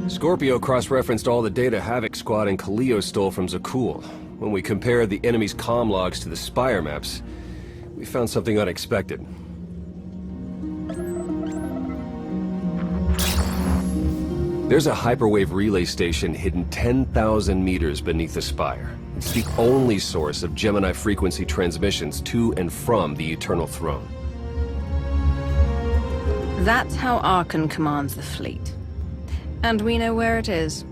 Scorpio cross-referenced all the data Havoc Squad and Kaleo stole from Zakul. When we compared the enemy's comm logs to the Spire maps, we found something unexpected. There's a hyperwave relay station hidden 10,000 meters beneath the Spire. It's the only source of Gemini frequency transmissions to and from the Eternal Throne. That's how Archon commands the fleet. And we know where it is.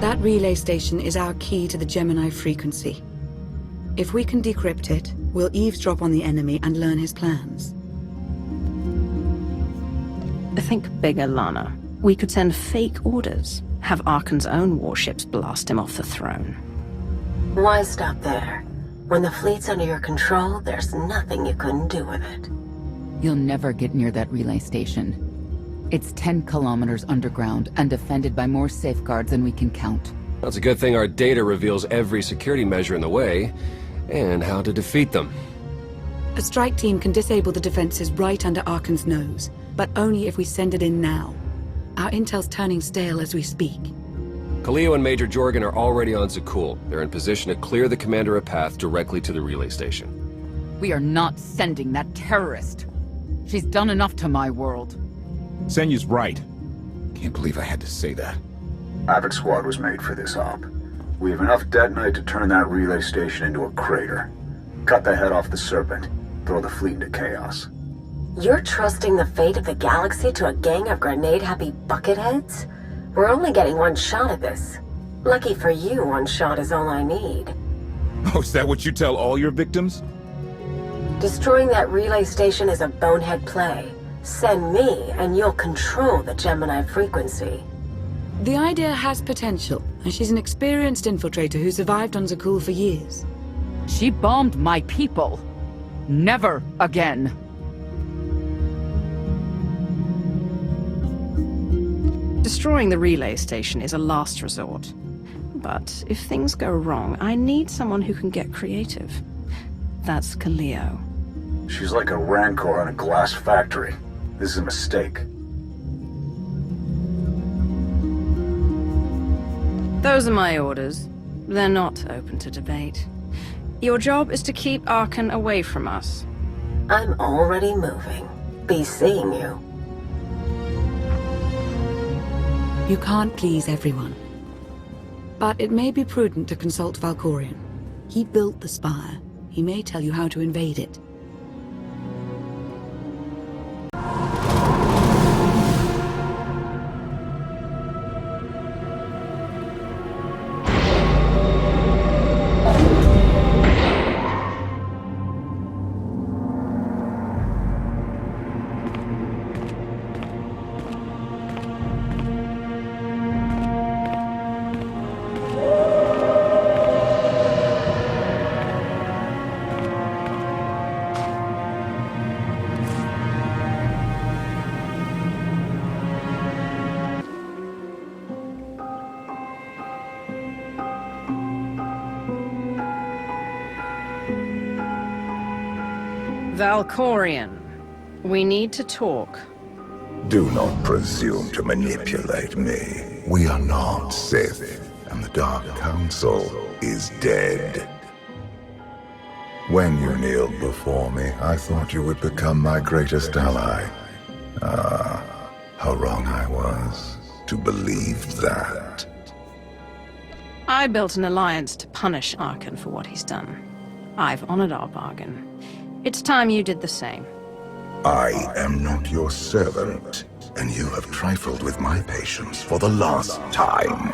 That relay station is our key to the Gemini frequency. If we can decrypt it, we'll eavesdrop on the enemy and learn his plans. Think bigger, Lana. We could send fake orders, have Archon's own warships blast him off the throne. Why stop there? When the fleet's under your control, there's nothing you couldn't do with it. You'll never get near that relay station. It's 10 kilometers underground and defended by more safeguards than we can count. That's a good thing our data reveals every security measure in the way, and how to defeat them. A strike team can disable the defenses right under Archon's nose, but only if we send it in now. Our intel's turning stale as we speak. Kaleo and Major Jorgen are already on Zakul. They're in position to clear the commander a path directly to the relay station. We are not sending that terrorist. She's done enough to my world. Senyu's right. Can't believe I had to say that. Havoc Squad was made for this op. We have enough detonite to turn that relay station into a crater. Cut the head off the Serpent. Throw the fleet into chaos. You're trusting the fate of the galaxy to a gang of grenade-happy bucketheads? We're only getting one shot at this. Lucky for you, one shot is all I need. Oh, is that what you tell all your victims? Destroying that relay station is a bonehead play. Send me, and you'll control the Gemini frequency. The idea has potential, and she's an experienced infiltrator who survived on Zakul for years. She bombed my people. Never again. Destroying the relay station is a last resort. But if things go wrong, I need someone who can get creative. That's Kaleo. She's like a rancor in a glass factory. This is a mistake. Those are my orders. They're not open to debate. Your job is to keep Archon away from us. I'm already moving. Be seeing you. You can't please everyone. But it may be prudent to consult Valkorion. He built the Spire. He may tell you how to invade it. Valkorion, we need to talk. Do not presume to manipulate me. We are not Sith, and the Dark Council is dead. When you kneeled before me, I thought you would become my greatest ally. Ah, how wrong I was to believe that. I built an alliance to punish Archon for what he's done. I've honored our bargain. It's time you did the same. I am not your servant, and you have trifled with my patience for the last time.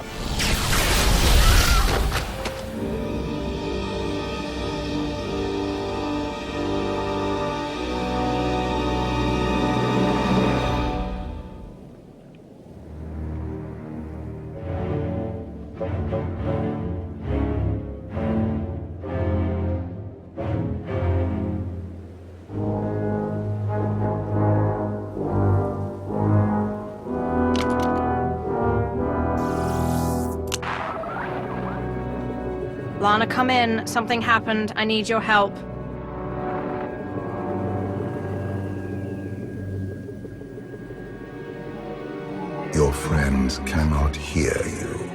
Lana, come in. Something happened. I need your help. Your friends cannot hear you.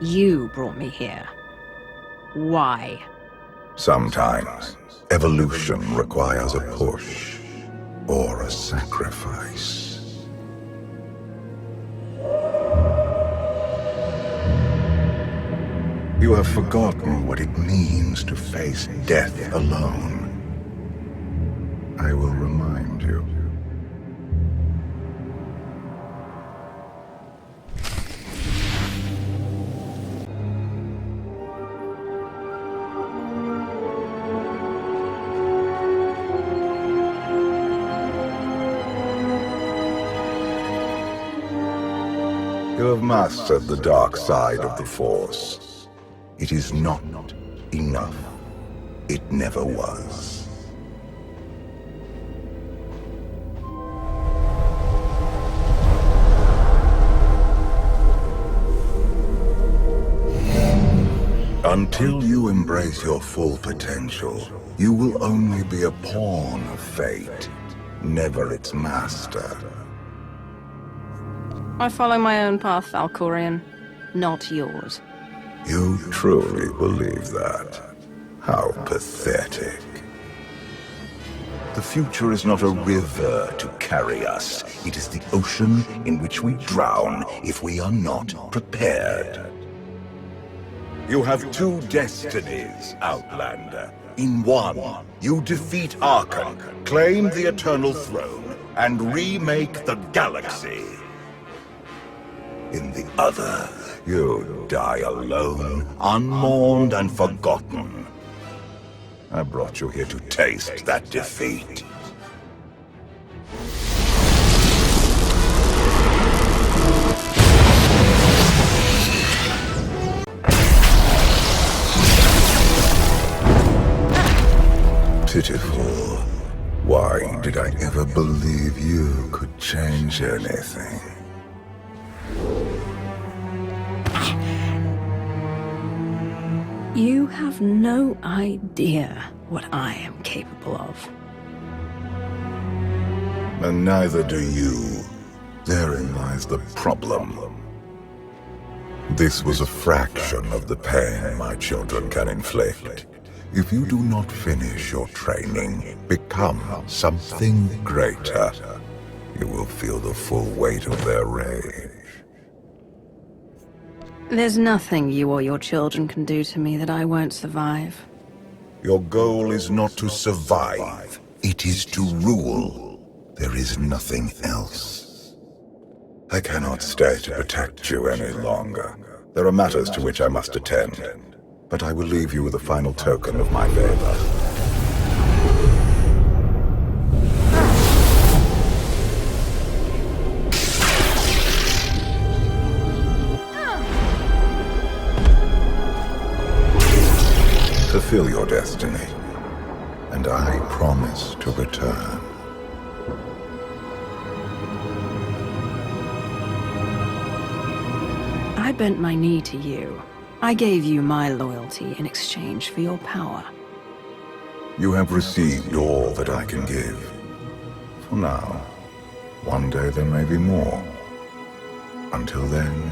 You brought me here. Why? Sometimes, evolution requires a push or a sacrifice. You have forgotten what it means to face death alone. I will remind you. You have mastered the dark side of the Force. It is not enough. It never was. Until you embrace your full potential, you will only be a pawn of fate, never its master. I follow my own path, Valkorian, not yours. You truly believe that? How pathetic. The future is not a river to carry us. It is the ocean in which we drown if we are not prepared. You have two destinies, Outlander. In one, you defeat Arkham, claim the Eternal Throne, and remake the galaxy. In the other, you die alone, unmourned and forgotten. I brought you here to taste that defeat. Pitiful. Why did I ever believe you could change anything? You have no idea what I am capable of. And neither do you. Therein lies the problem. This was a fraction of the pain my children can inflict. If you do not finish your training, become something greater, you will feel the full weight of their rage. There's nothing you or your children can do to me that I won't survive. Your goal is not to survive. It is to rule. There is nothing else. I cannot stay to protect you any longer. There are matters to which I must attend. But I will leave you with a final token of my favor. Fulfill your destiny, and I promise to return. I bent my knee to you. I gave you my loyalty in exchange for your power. You have received all that I can give. For now. One day there may be more. Until then...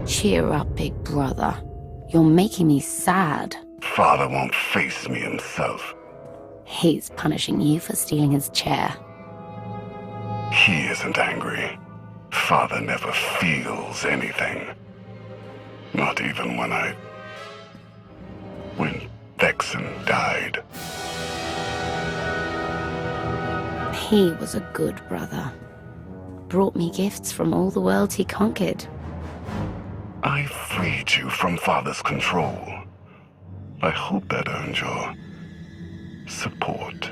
Cheer up, big brother. You're making me sad. Father won't face me himself. He's punishing you for stealing his chair. He isn't angry. Father never feels anything. Not even when Vexen died. He was a good brother. Brought me gifts from all the worlds he conquered. I freed you from Father's control. I hope that earned your support.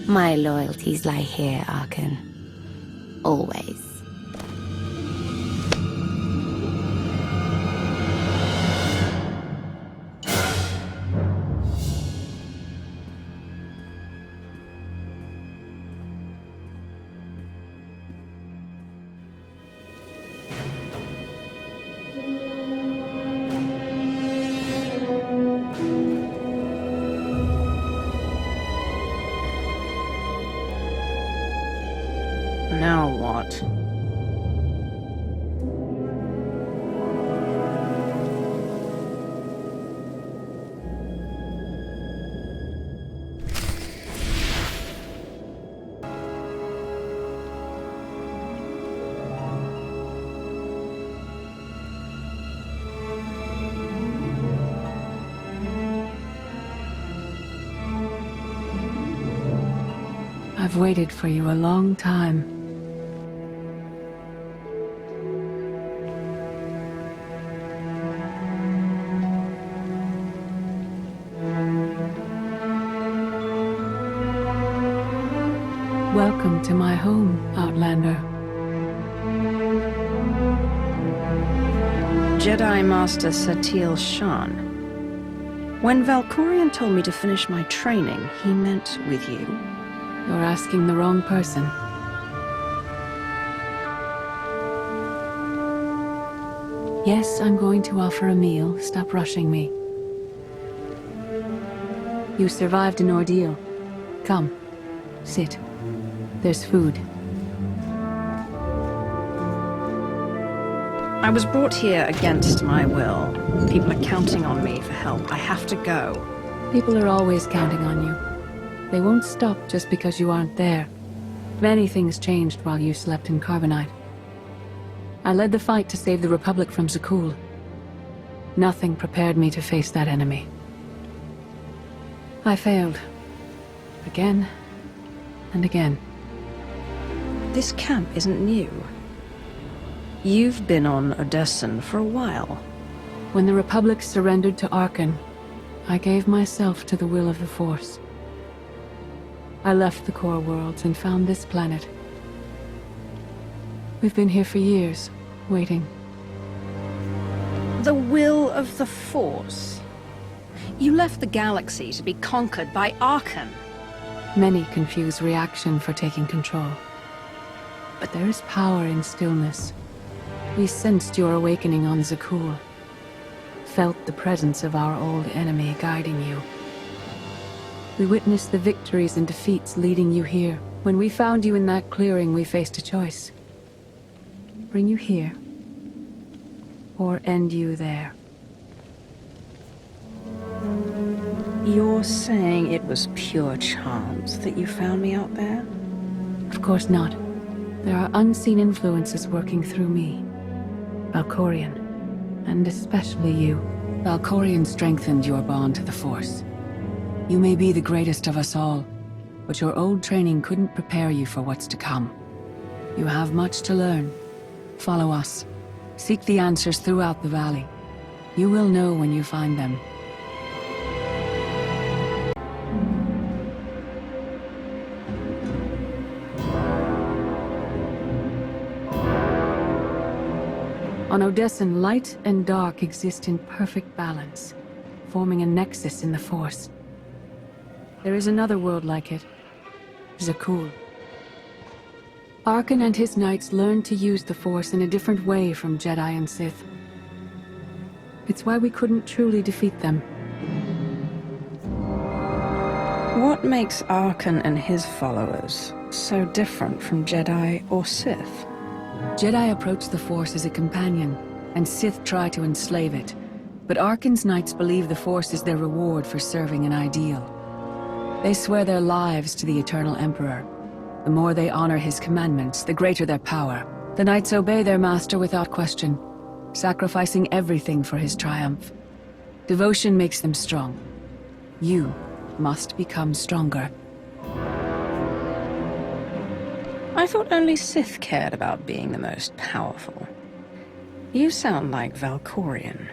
My loyalties lie here, Arkan. Always. Now what? I've waited for you a long time. Welcome to my home, Outlander. Jedi Master Satil Shan. When Valkorion told me to finish my training, he meant with you. You're asking the wrong person. Yes, I'm going to offer a meal. Stop rushing me. You survived an ordeal. Come, sit. There's food. I was brought here against my will. People are counting on me for help. I have to go. People are always counting on you. They won't stop just because you aren't there. Many things changed while you slept in Carbonite. I led the fight to save the Republic from Zakul. Nothing prepared me to face that enemy. I failed. Again and again. This camp isn't new. You've been on Odessen for a while. When the Republic surrendered to Arkan, I gave myself to the will of the Force. I left the core worlds and found this planet. We've been here for years, waiting. The will of the Force? You left the galaxy to be conquered by Arkan. Many confuse reaction for taking control. But there is power in stillness. We sensed your awakening on Zakul. Felt the presence of our old enemy guiding you. We witnessed the victories and defeats leading you here. When we found you in that clearing, we faced a choice. Bring you here, or end you there. You're saying it was pure chance that you found me out there? Of course not. There are unseen influences working through me. Valkorion, and especially you. Valkorion strengthened your bond to the Force. You may be the greatest of us all, but your old training couldn't prepare you for what's to come. You have much to learn. Follow us. Seek the answers throughout the valley. You will know when you find them. On Odessen, light and dark exist in perfect balance, forming a nexus in the Force. There is another world like it, Zakul. Arkan and his knights learned to use the Force in a different way from Jedi and Sith. It's why we couldn't truly defeat them. What makes Arkan and his followers so different from Jedi or Sith? Jedi approach the Force as a companion, and Sith try to enslave it. But Arkan's knights believe the Force is their reward for serving an ideal. They swear their lives to the Eternal Emperor. The more they honor his commandments, the greater their power. The knights obey their master without question, sacrificing everything for his triumph. Devotion makes them strong. You must become stronger. I thought only Sith cared about being the most powerful. You sound like Valkorian.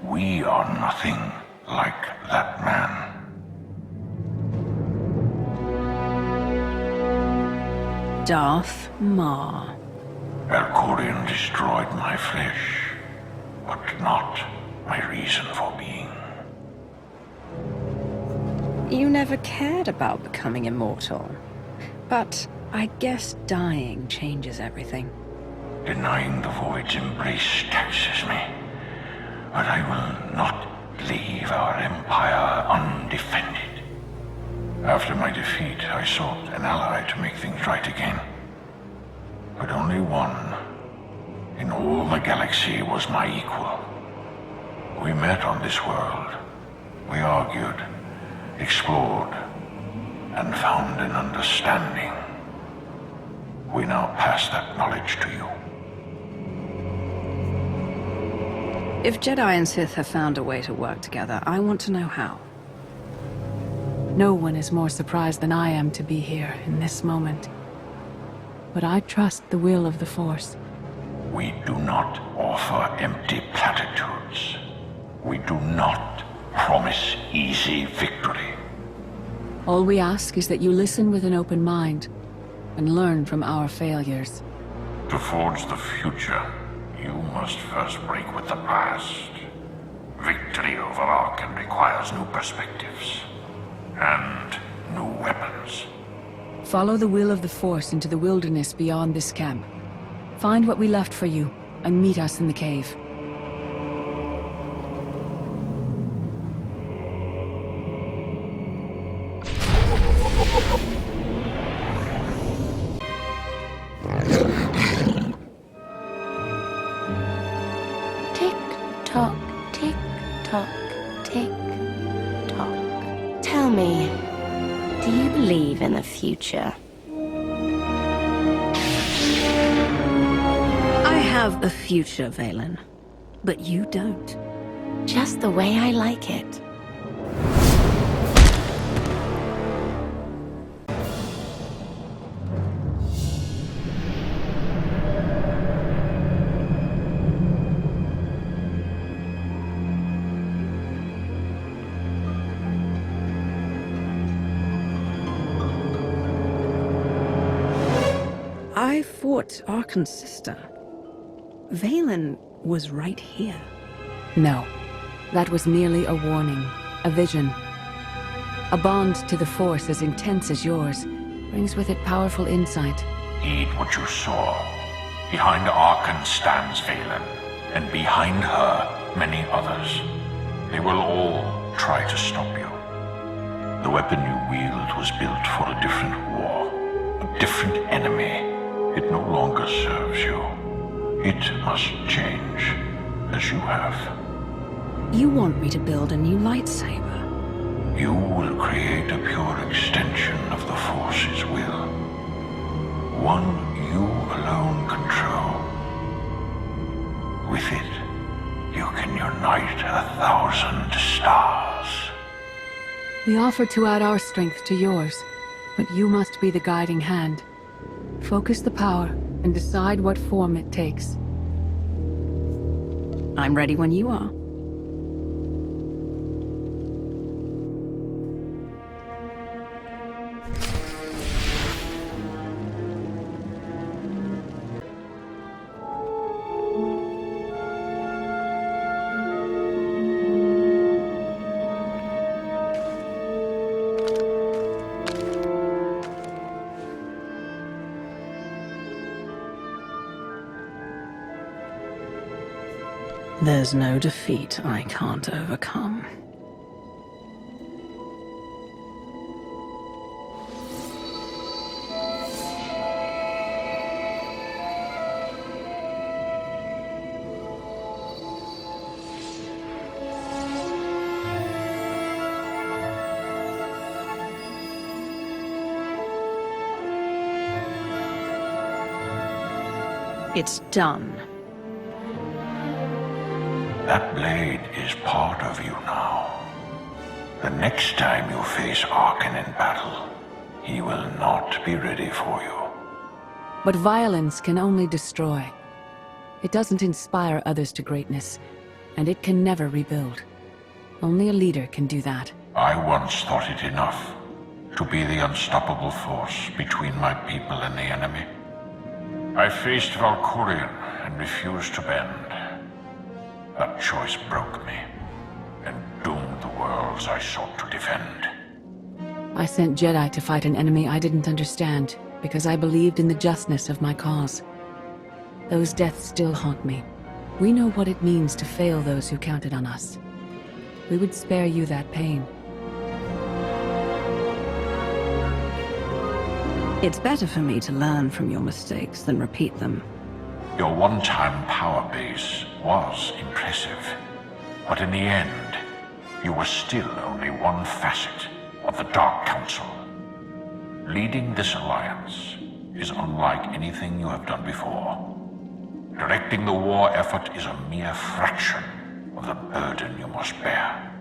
We are nothing like that man. Darth Mar. Valkorian destroyed my flesh, but not my reason for being. You never cared about becoming immortal. But I guess dying changes everything. Denying the Void's embrace taxes me, but I will not leave our empire undefended. After my defeat, I sought an ally to make things right again. But only one in all the galaxy was my equal. We met on this world. We argued, explored, and found an understanding. We now pass that knowledge to you. If Jedi and Sith have found a way to work together, I want to know how. No one is more surprised than I am to be here in this moment. But I trust the will of the Force. We do not offer empty platitudes. We do not promise easy victory. All we ask is that you listen with an open mind and learn from our failures. To forge the future, you must first break with the past. Victory over Arkham requires new perspectives and new weapons. Follow the will of the Force into the wilderness beyond this camp. Find what we left for you and meet us in the cave. Tick-tock, tick-tock, tick-tock. Tell me, do you believe in the future? I have a future, Valen. But you don't. Just the way I like it. I fought Arkan's sister. Valen was right here. No. That was merely a warning. A vision. A bond to the Force as intense as yours brings with it powerful insight. Heed what you saw. Behind Arkan stands Valen, and behind her, many others. They will all try to stop you. The weapon you wield was built for a different war, a different enemy. It no longer serves you. It must change, as you have. You want me to build a new lightsaber? You will create a pure extension of the Force's will. One you alone control. With it, you can unite 1,000 stars. We offer to add our strength to yours, but you must be the guiding hand. Focus the power and decide what form it takes. I'm ready when you are. There's no defeat I can't overcome. It's done. That blade is part of you now. The next time you face Arkan in battle, he will not be ready for you. But violence can only destroy. It doesn't inspire others to greatness, and it can never rebuild. Only a leader can do that. I once thought it enough to be the unstoppable force between my people and the enemy. I faced Valkyrian and refused to bend. That choice broke me and doomed the worlds I sought to defend. I sent Jedi to fight an enemy I didn't understand, because I believed in the justness of my cause. Those deaths still haunt me. We know what it means to fail those who counted on us. We would spare you that pain. It's better for me to learn from your mistakes than repeat them. Your one-time power base was impressive, but in the end, you were still only one facet of the Dark Council. Leading this alliance is unlike anything you have done before. Directing the war effort is a mere fraction of the burden you must bear.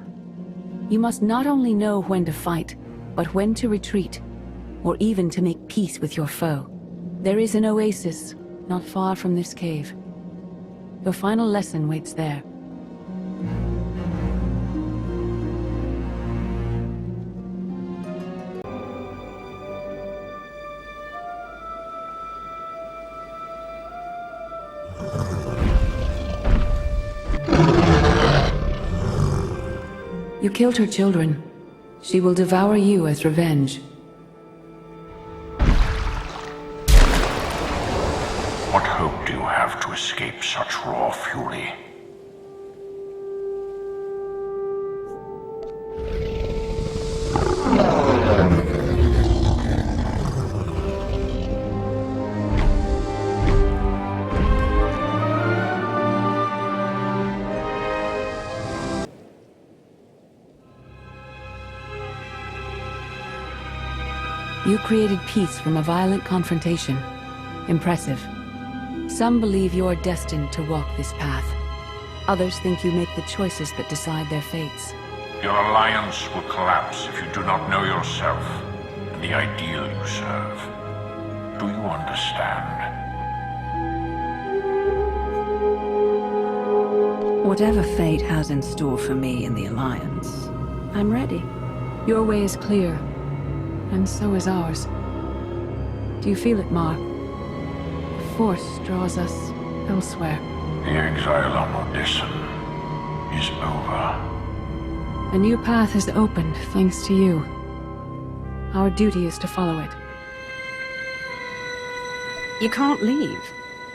You must not only know when to fight, but when to retreat, or even to make peace with your foe. There is an oasis not far from this cave. Your final lesson waits there. You killed her children. She will devour you as revenge. What hope do you have to escape such raw fury? You created peace from a violent confrontation. Impressive. Some believe you're destined to walk this path. Others think you make the choices that decide their fates. Your alliance will collapse if you do not know yourself and the ideal you serve. Do you understand? Whatever fate has in store for me in the Alliance, I'm ready. Your way is clear, and so is ours. Do you feel it, Mar? The Force draws us elsewhere. The exile on Odysseum is over. A new path is opened, thanks to you. Our duty is to follow it. You can't leave.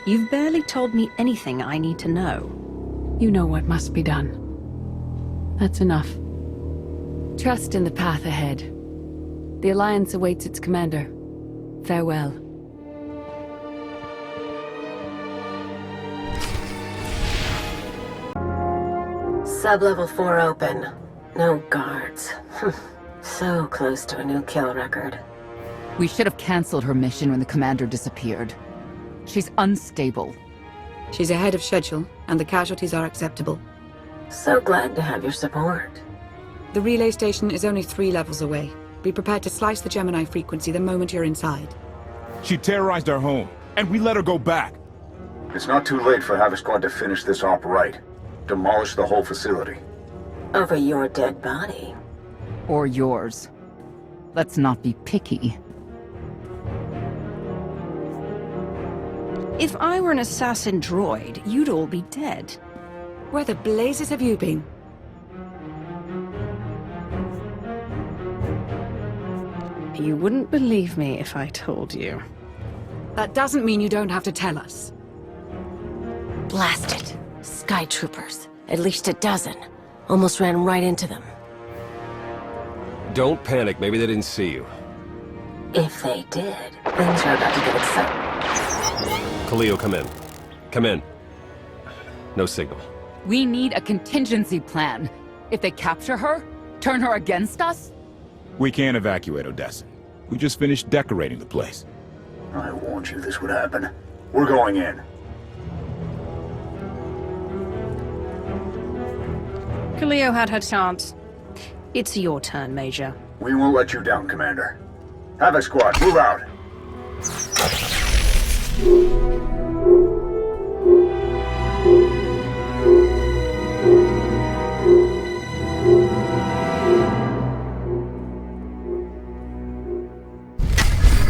You've barely told me anything I need to know. You know what must be done. That's enough. Trust in the path ahead. The Alliance awaits its commander. Farewell. Sub-level 4 open. No guards. So close to a new kill record. We should have canceled her mission when the commander disappeared. She's unstable. She's ahead of schedule, and the casualties are acceptable. So glad to have your support. The relay station is only 3 levels away. Be prepared to slice the Gemini frequency the moment you're inside. She terrorized our home, and we let her go back. It's not too late for Havoc Squad to finish this op right. Demolish the whole facility. Over your dead body. Or yours. Let's not be picky. If I were an assassin droid, you'd all be dead. Where the blazes have you been? You wouldn't believe me if I told you. That doesn't mean you don't have to tell us. Blast it. Sky troopers. At least a dozen. Almost ran right into them. Don't panic, maybe they didn't see you. If they did, things are about to get exciting. Khalil, come in. Come in. No signal. We need a contingency plan. If they capture her, turn her against us? We can't evacuate Odessa. We just finished decorating the place. I warned you this would happen. We're going in. Khalil had her chance. It's your turn, Major. We won't let you down, Commander. Havoc Squad, move out.